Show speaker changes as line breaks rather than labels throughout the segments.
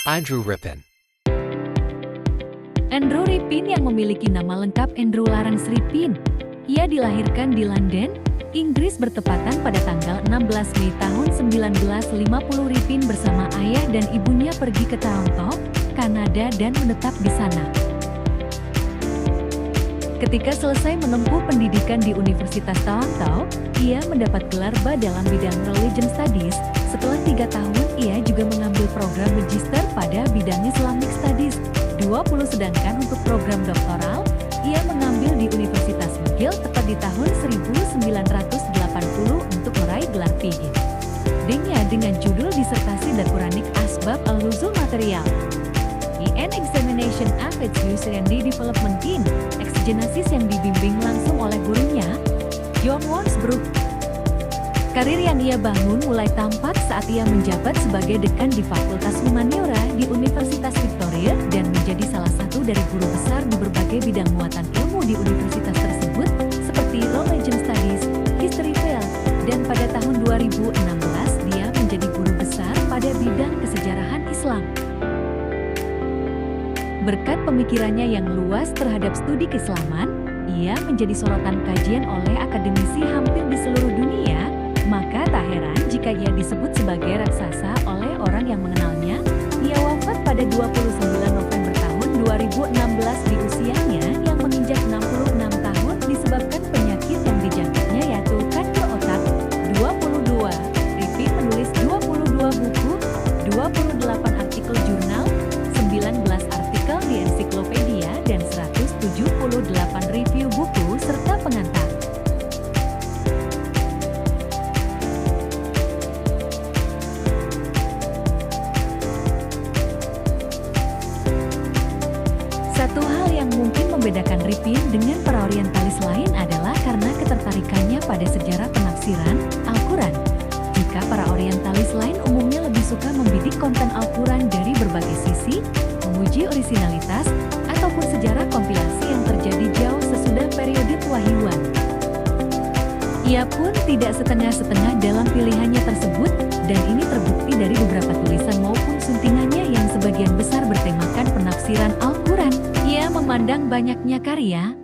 Andrew Rippin.
Andrew Rippin yang memiliki nama lengkap Andrew Lawrence Rippin. Ia dilahirkan di London, Inggris bertepatan pada tanggal 16 Mei tahun 1950. Rippin bersama ayah dan ibunya pergi ke Toronto, Kanada dan menetap di sana. Ketika selesai menempuh pendidikan di Universitas Toronto, ia mendapat gelar B dalam bidang Religion Studies. Setelah 3 tahun, ia juga mengambil program Magister pada bidang Islamic Studies 20, sedangkan untuk program doktoral, ia mengambil di Universitas McGill tepat di tahun 1980 untuk meraih gelar PhD. Dengan judul disertasi The Quranic Asbab al-Nuzul Material. In Examination of its Use and Development in Exegesis yang dibimbing langsung oleh gurunya, John Wansbrook. Karir yang ia bangun mulai tampak saat ia menjabat sebagai dekan di Fakultas Humaniora di Universitas Victoria dan menjadi salah satu dari guru besar di berbagai bidang muatan ilmu di universitas tersebut, seperti Religion Studies, History Field, dan pada tahun 2016 dia menjadi guru besar pada bidang kesejarahan Islam. Berkat pemikirannya yang luas terhadap studi keislaman, ia menjadi sorotan kajian oleh akademisi hampir di seluruh dunia, maka tak heran jika ia disebut sebagai raksasa oleh orang yang mengenalnya. Ia wafat pada 29 November tahun 2016 di usianya yang menginjak 66 tahun disebabkan penyakit yang dijangkitnya yaitu kanker otak. 22. Rippin menulis 22 buku, 28 artikel jurnal, 19 artikel di ensiklopedia dan 178 review buku serta pengantar. Satu hal yang mungkin membedakan Rippin dengan para orientalis lain adalah karena ketertarikannya pada sejarah penafsiran Al-Quran. Jika para orientalis lain umumnya lebih suka membidik konten Al-Quran dari berbagai sisi, menguji orisinalitas, ataupun sejarah kompilasi yang terjadi jauh sesudah periode pewahyuan. Ia pun tidak setengah-setengah dalam pilihannya tersebut, dan ini terbukti dari beberapa tulisan maupun suntingannya yang sebagian besar bertemakan penafsiran Al-Quran. Ia memandang banyaknya karya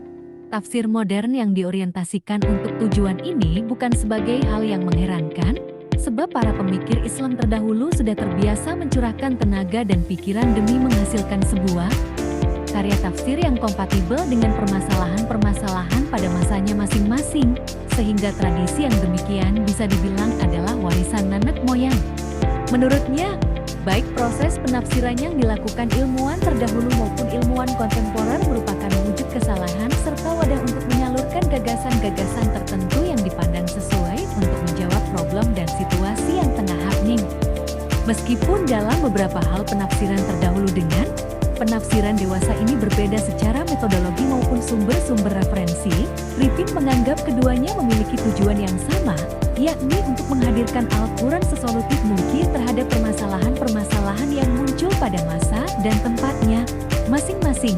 tafsir modern yang diorientasikan untuk tujuan ini bukan sebagai hal yang mengherankan, sebab para pemikir Islam terdahulu sudah terbiasa mencurahkan tenaga dan pikiran demi menghasilkan sebuah karya tafsir yang kompatibel dengan permasalahan-permasalahan pada masanya masing-masing, sehingga tradisi yang demikian bisa dibilang adalah warisan nenek moyang. Menurutnya, baik proses penafsiran yang dilakukan ilmuwan terdahulu maupun ilmuwan kontemporer merupakan wujud kesalahan serta wadah untuk menyalurkan gagasan-gagasan tertentu yang dipandang sesuai untuk menjawab problem dan situasi yang tengah happening. Meskipun dalam beberapa hal penafsiran terdahulu dengan penafsiran dewasa ini berbeda secara metodologi maupun sumber-sumber referensi, Rippin menganggap keduanya memiliki tujuan yang sama, yakni untuk menghadirkan Al-Quran sesolutif mungkin terhadap permasalahan-permasalahan yang muncul pada masa dan tempatnya masing-masing.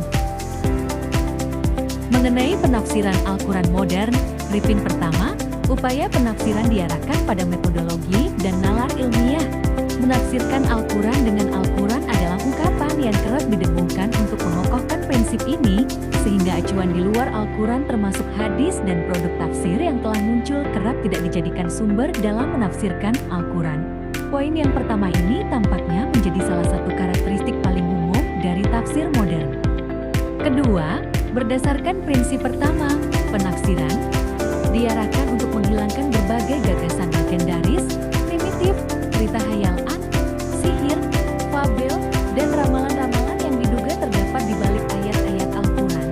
Mengenai penafsiran Al-Quran modern, Rippin pertama, upaya penafsiran diarahkan pada metodologi dan nalar ilmiah. Menafsirkan Al-Quran dengan Al-Quran adalah ungkapan yang kerap didengungkan untuk mengokohkan prinsip ini, sehingga acuan di luar Al-Quran termasuk hadis dan produk tafsir yang telah muncul kerap tidak dijadikan sumber dalam menafsirkan Al-Quran. Poin yang pertama ini tampaknya menjadi salah satu karakteristik paling umum dari tafsir modern. Kedua, berdasarkan prinsip pertama, penafsiran diarahkan untuk menghilangkan berbagai gagasan legendaris, primitif, cerita hayalan, sihir, fabel, dan ramalan-ramalan yang diduga terdapat di balik ayat-ayat Al-Quran.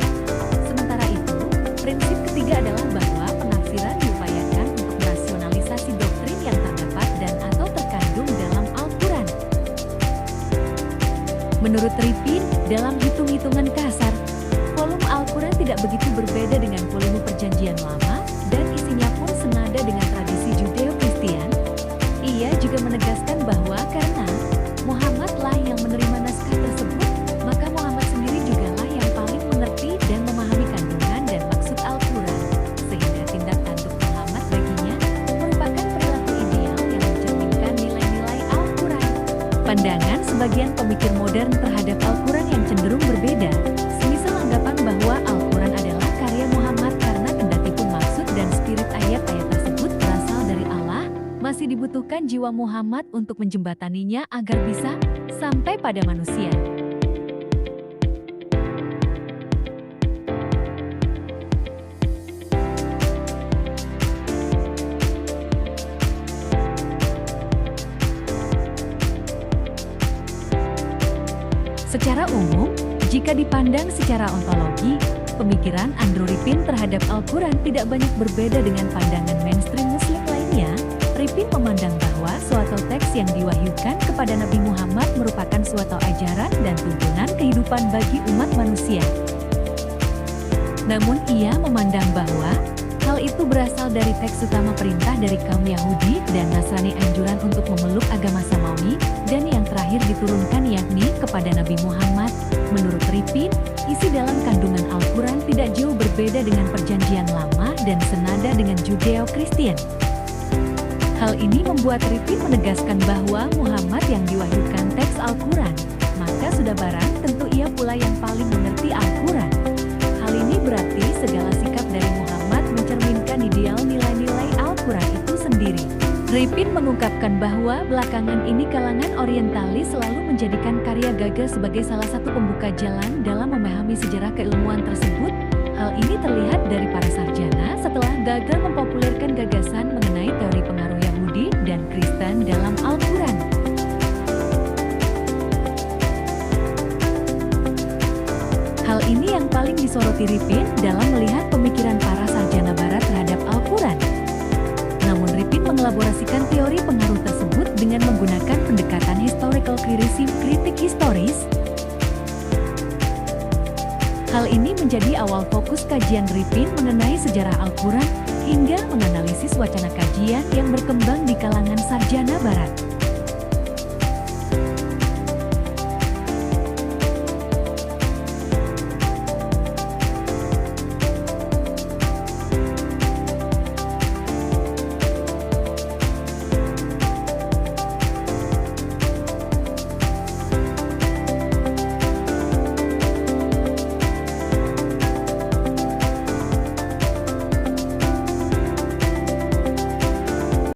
Sementara itu, prinsip ketiga adalah bahwa penafsiran diupayakan untuk merasionalisasi doktrin yang terdapat dan atau terkandung dalam Al-Quran. Menurut Rippin, dalam hitung-hitungan kasar, volume Al-Quran tidak begitu berbeda dengan volume Perjanjian Lama, dan isinya pun senada dengan tradisi Judeo-Kristian. Ia juga menegaskan bahwa karena Muhammadlah yang menerima naskah tersebut, maka Muhammad sendiri jugalah yang paling mengerti dan memahami kandungan dan maksud Al-Quran, sehingga tindak tanduk Muhammad baginya merupakan perilaku ideal yang mencerminkan nilai-nilai Al-Quran. Pandangan sebagian pemikir modern terhadap Al-Quran yang cenderung berbeda. Semisal anggapan bahwa Al-Quran adalah karya Muhammad karena kendatipun maksud dan spirit ayat-ayat tersebut berasal dari Allah, masih dibutuhkan jiwa Muhammad untuk menjembataninya agar bisa sampai pada manusia. Secara umum, jika dipandang secara ontologi, pemikiran Andrew Rippin terhadap Al-Quran tidak banyak berbeda dengan pandangan mainstream Muslim lainnya. Rippin memandang bahwa suatu teks yang diwahyukan kepada Nabi Muhammad merupakan suatu ajaran dan tuntunan kehidupan bagi umat manusia. Namun ia memandang bahwa hal itu berasal dari teks utama perintah dari kaum Yahudi dan Nasrani, anjuran untuk memeluk agama Samawi, dan yang terakhir diturunkan yakni kepada Nabi Muhammad. Menurut Rippin, isi dalam kandungan Al-Quran tidak jauh berbeda dengan Perjanjian Lama dan senada dengan Judeo-Kristen. Hal ini membuat Rippin menegaskan bahwa Muhammad yang diwahyukan teks Al-Quran, maka sudah barang tentu ia pula yang paling mengerti Al-Quran. Hal ini berarti segala sikap dari Muhammad mencerminkan ideal nilai-nilai Al-Quran itu sendiri. Rippin mengungkapkan bahwa belakangan ini kalangan orientalis selalu menjadikan karya Gaga sebagai salah satu pembuka jalan dalam memahami sejarah keilmuan tersebut. Hal ini terlihat dari para sarjana setelah Gaga mempopulerkan gagasan mengenai teori pengaruh Yahudi dan Kristen dalam Al-Quran. Hal ini yang paling disoroti Rippin dalam melihat pemikiran para sarjana barat terhadap Al-Quran. Namun Rippin mengelaborasikan teori pengaruh tersebut dengan menggunakan pendekatan historical criticism, kritik historis. Hal ini menjadi awal fokus kajian Rippin mengenai sejarah Al-Quran hingga menganalisis wacana kajian yang berkembang di kalangan sarjana barat.